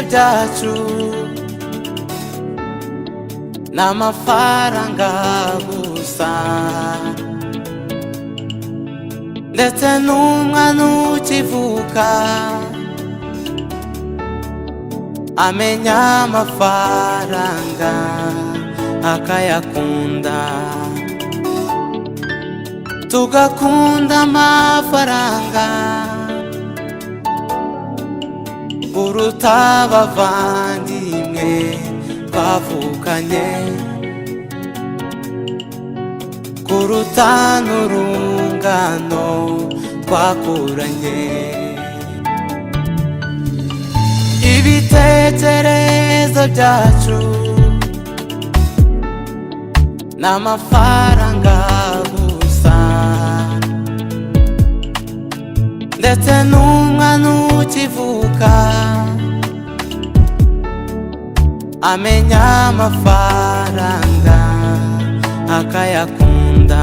byacu n'amafaranga gusa, ndetse n'umwana ukivuka amenya amafaranga akayakunda, tugakunda amafaranga kuruta abavandimwe twavukanye, kuruta n'urungano twakuranye. Ibitekerezo byacu n'amafaranga gusa, ndetse n'umwana ukivuka amenya amafaranga akayakunda,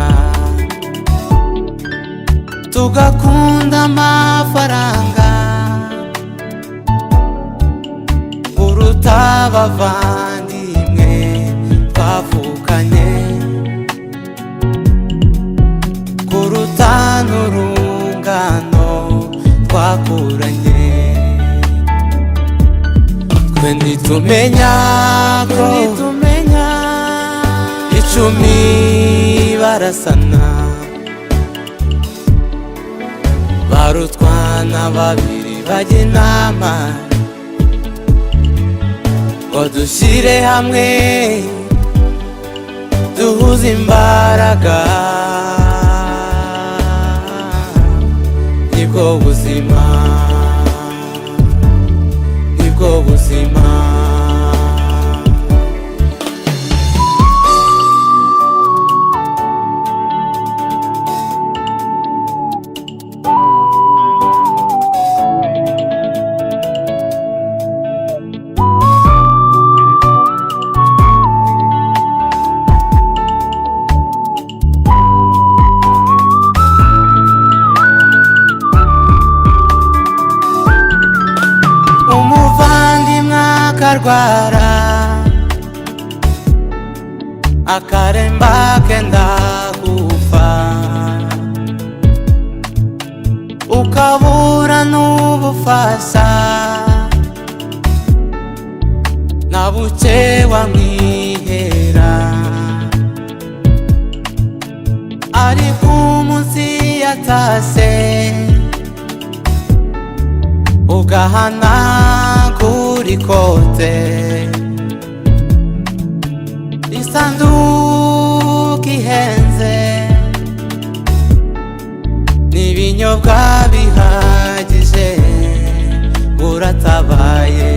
tugakunda amafaranga kuruta abavandimwe twavukanye, kuruta n'urungano twakuranye. Twe ntitumenya ko icumi barasana, barutwana babiri bajya inama ngo dushyire hamwe duhuze imbaraga, nibwo buzima, nibwo buzima. Akarwara akaremba kenda gupfa, ukabura n'ubufasha na buke wamwihera, ariko umunsi yatashye ugahana kuri kote, isanduku ihenze n'ibinyobwa bihagije, uratabaye,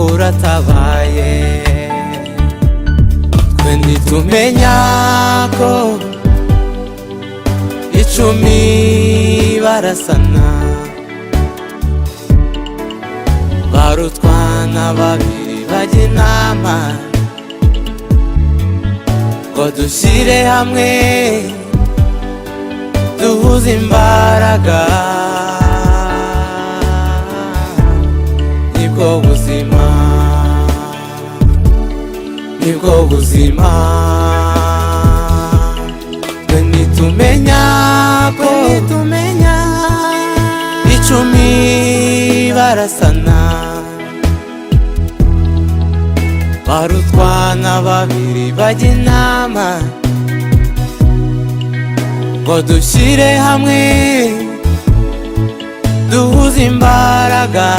uratabaye. Twe ntitumenya ko icumi barasana, barutwana babiri bajya inama ngo dushyire hamwe duhuze imbaraga, nibwo buzima, nibwo buzima. Twe ntitumenya ko icumi barasana, barutwana babiri bajya inama ngo dushyire hamwe duhuze imbaraga,